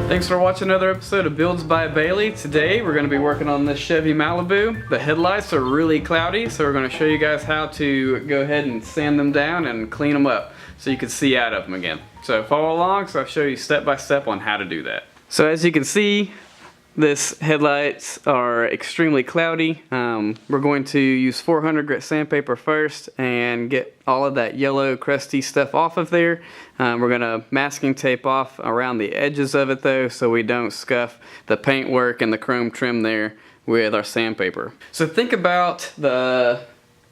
Thanks for watching another episode of Builds by Bailey. Today we're going to be working on this Chevy Malibu. The headlights are really cloudy, so we're going to show you guys how to go ahead and sand them down and clean them up so you can see out of them again. So follow along, so I'll show you step by step on how to do that. So as you can see, this headlights are extremely cloudy. We're going to use 400 grit sandpaper first and get all of that yellow crusty stuff off of there. We're going to masking tape off around the edges of it though, so we don't scuff the paintwork and the chrome trim there with our sandpaper. So think about the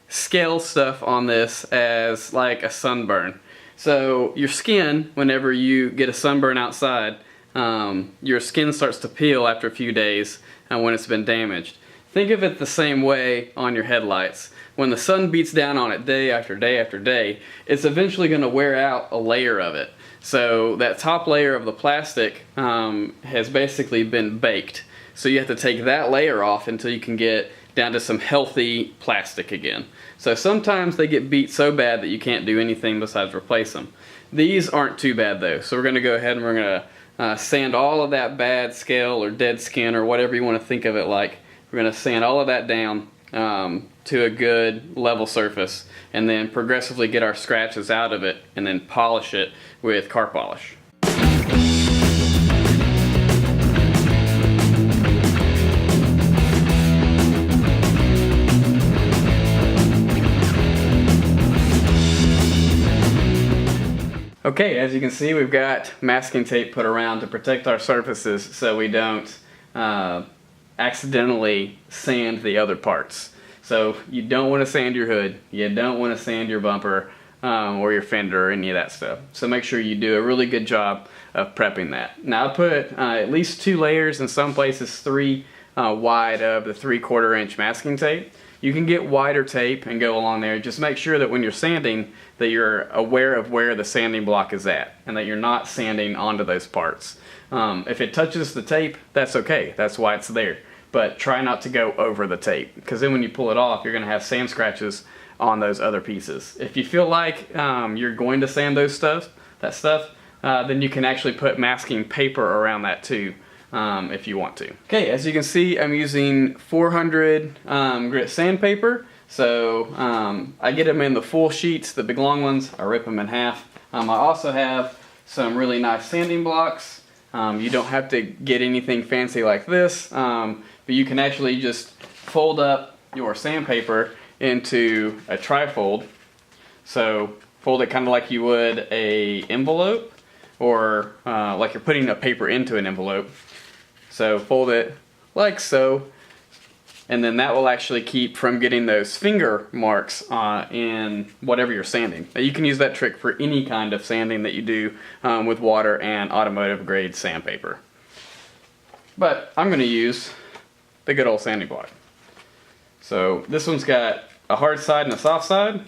scale stuff on this as like a sunburn. So your skin, whenever you get a sunburn outside, your skin starts to peel after a few days when it's been damaged. Think of it the same way on your headlights. When the sun beats down on it day after day after day, it's eventually going to wear out a layer of it. So that top layer of the plastic has basically been baked. So you have to take that layer off until you can get down to some healthy plastic again. So sometimes they get beat so bad that you can't do anything besides replace them. These aren't too bad though. So we're going to go ahead and we're going to sand all of that bad scale or dead skin or whatever you want to think of it like. We're going to sand all of that down to a good level surface and then progressively get our scratches out of it and then polish it with car polish. Okay, as you can see, we've got masking tape put around to protect our surfaces so we don't accidentally sand the other parts. So you don't want to sand your hood, you don't want to sand your bumper or your fender or any of that stuff. So make sure you do a really good job of prepping that. Now I put at least 2 layers, in some places 3 wide of the 3/4 inch masking tape. You can get wider tape and go along there. Just make sure that when you're sanding that you're aware of where the sanding block is at and that you're not sanding onto those parts. If it touches the tape, that's okay. That's why it's there. But try not to go over the tape, because then when you pull it off, you're going to have sand scratches on those other pieces. If you feel like you're going to sand that stuff, then you can actually put masking paper around that too. If you want to. Okay, as you can see, I'm using 400 grit sandpaper. So I get them in the full sheets, the big long ones. I rip them in half. I also have some really nice sanding blocks. You don't have to get anything fancy like this, but you can actually just fold up your sandpaper into a trifold. So fold it kind of like you would an envelope, or like you're putting a paper into an envelope. So fold it like so, and then that will actually keep from getting those finger marks in whatever you're sanding. Now you can use that trick for any kind of sanding that you do with water and automotive grade sandpaper. But I'm going to use the good old sanding block. So this one's got a hard side and a soft side.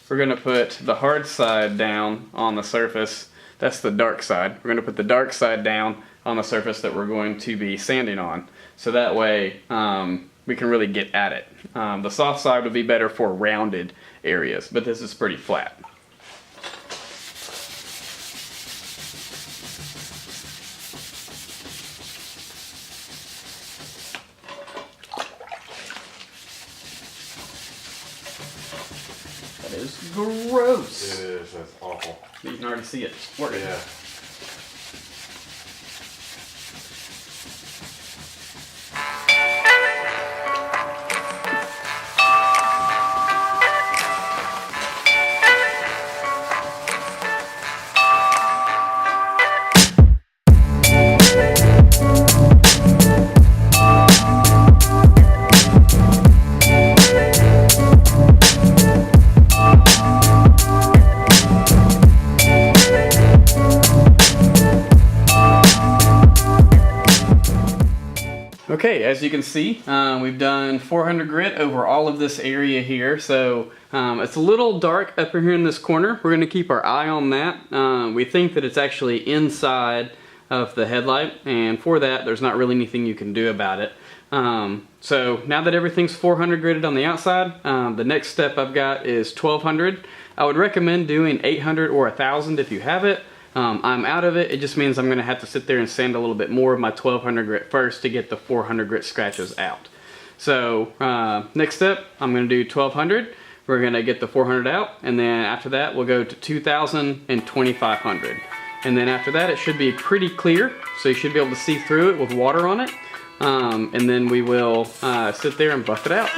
We're going to put the hard side down on the surface. That's the dark side. We're going to put the dark side down on the surface that we're going to be sanding on. So that way we can really get at it. The soft side would be better for rounded areas, but this is pretty flat. That is gross. It is, that's awful. You can already see it working. Yeah. Okay, as you can see, we've done 400 grit over all of this area here, so it's a little dark up here in this corner. We're going to keep our eye on that. We think that it's actually inside of the headlight, and for that there's not really anything you can do about it. So now that everything's 400 gridded on the outside, the next step I've got is 1200. I would recommend doing 800 or 1000 if you have it, I'm out of it. It just means I'm going to have to sit there and sand a little bit more of my 1200 grit first to get the 400 grit scratches out. So next step, I'm going to do 1200. We're going to get the 400 out, and then after that we'll go to 2000 and 2500. And then after that it should be pretty clear, so you should be able to see through it with water on it. And then we will sit there and buff it out.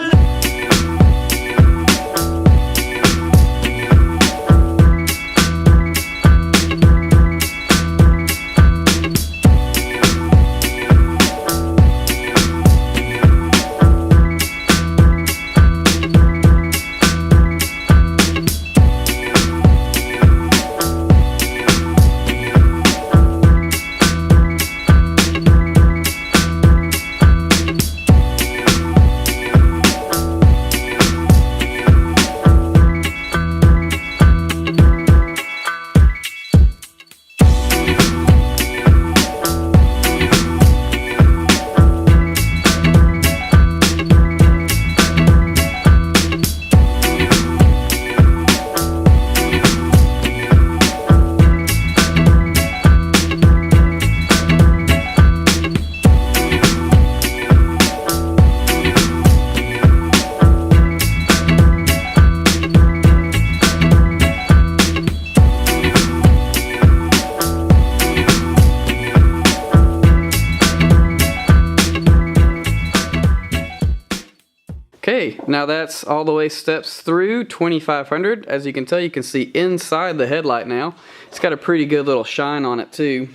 Okay, now that's all the way steps through 2500. As you can tell, you can see inside the headlight now. It's got a pretty good little shine on it too.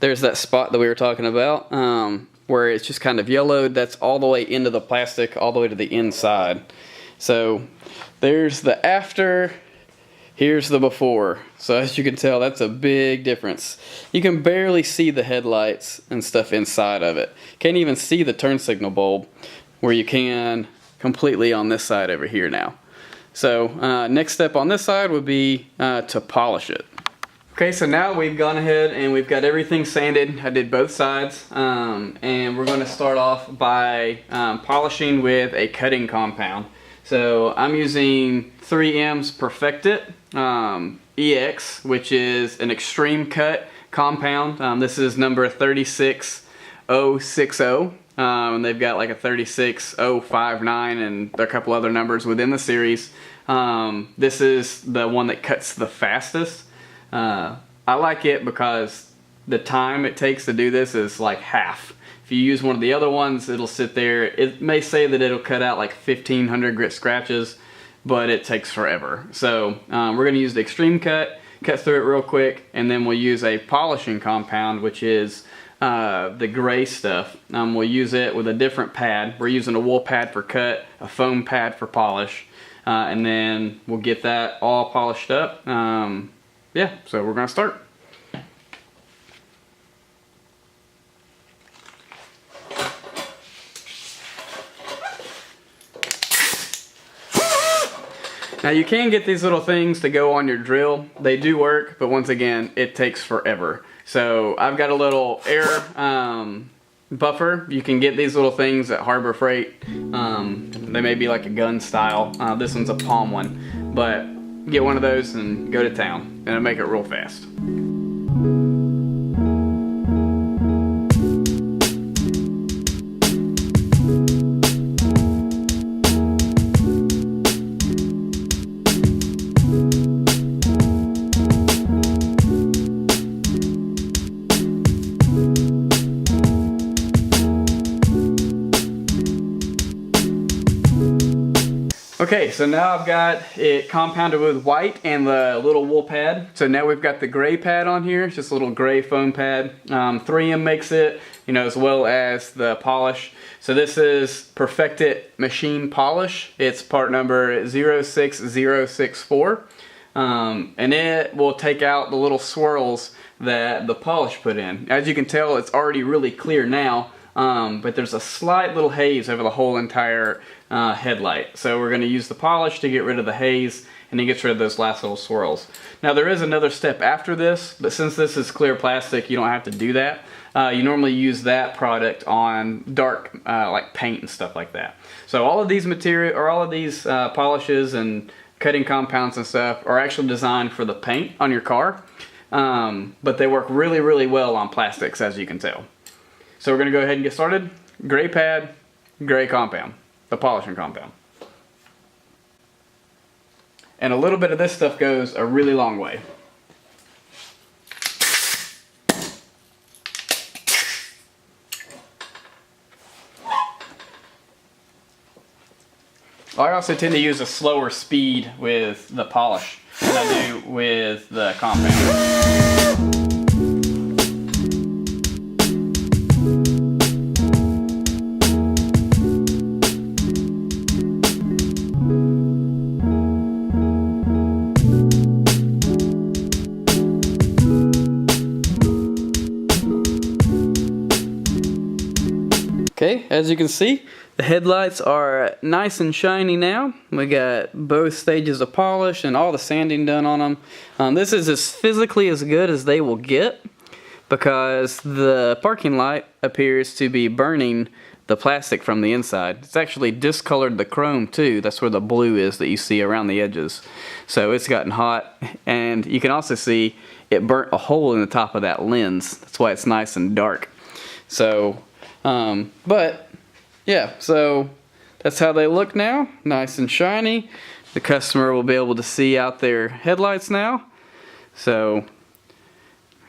There's that spot that we were talking about where it's just kind of yellowed. That's all the way into the plastic, all the way to the inside. So there's the after, here's the before. So as you can tell, that's a big difference. You can barely see the headlights and stuff inside of it. Can't even see the turn signal bulb, where you can completely on this side over here now. So next step on this side would be to polish it. Okay, so now we've gone ahead and we've got everything sanded. I did both sides, and we're going to start off by polishing with a cutting compound. So I'm using 3M's Perfect It EX, which is an extreme cut compound. This is number 36060. And they've got like a 36059 and a couple other numbers within the series. This is the one that cuts the fastest. I like it because the time it takes to do this is like half. If you use one of the other ones, it'll sit there. It may say that it'll cut out like 1500 grit scratches, but it takes forever. So we're going to use the extreme cut through it real quick, and then we'll use a polishing compound, which is the gray stuff. We'll use it with a different pad. We're using a wool pad for cut, a foam pad for polish, and then we'll get that all polished up. Yeah, so we're gonna start. Now you can get these little things to go on your drill. They do work, but once again, it takes forever. So I've got a little air buffer. You can get these little things at Harbor Freight. They may be like a gun style. This one's a palm one, but get one of those and go to town, and it'll make it real fast. Okay, so now I've got it compounded with white and the little wool pad. So now we've got the gray pad on here. It's just a little gray foam pad. 3M makes it, as well as the polish. So this is Perfect It Machine Polish. It's part number 06064. And it will take out the little swirls that the polish put in. As you can tell, it's already really clear now. But there's a slight little haze over the whole entire headlight. So we're going to use the polish to get rid of the haze, and it gets rid of those last little swirls. Now there is another step after this, but since this is clear plastic, you don't have to do that. You normally use that product on dark like paint and stuff like that. So all of these material, or all of these polishes and cutting compounds and stuff are actually designed for the paint on your car. but they work really, really well on plastics, as you can tell. So we're gonna go ahead and get started. Gray pad, gray compound, the polishing compound. And a little bit of this stuff goes a really long way. I also tend to use a slower speed with the polish than I do with the compound. Okay, as you can see, the headlights are nice and shiny now. We got both stages of polish and all the sanding done on them. This is as physically as good as they will get because the parking light appears to be burning the plastic from the inside. It's actually discolored the chrome too. That's where the blue is that you see around the edges. So it's gotten hot, and you can also see it burnt a hole in the top of that lens. That's why it's nice and dark. So but yeah, so that's how they look now, nice and shiny. The customer will be able to see out their headlights now. So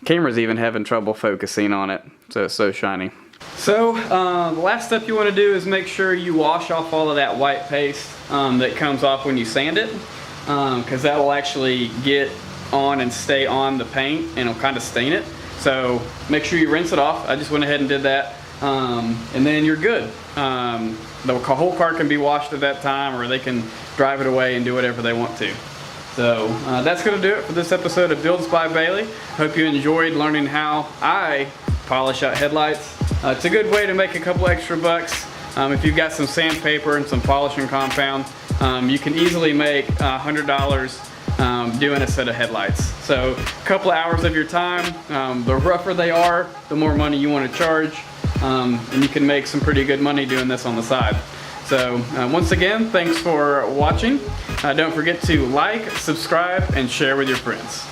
camera's even having trouble focusing on it, so it's so shiny. So the last step you want to do is make sure you wash off all of that white paste that comes off when you sand it, because that will actually get on and stay on the paint and it'll kind of stain it. So make sure you rinse it off. I just went ahead and did that. And then you're good. The whole car can be washed at that time, or they can drive it away and do whatever they want to. So that's going to do it for this episode of Builds by Bailey. Hope you enjoyed learning how I polish out headlights. It's a good way to make a couple extra bucks. If you've got some sandpaper and some polishing compound, you can easily make $100 doing a set of headlights. So a couple of hours of your time, the rougher they are, the more money you want to charge. And you can make some pretty good money doing this on the side. So once again, thanks for watching. Don't forget to like, subscribe, and share with your friends.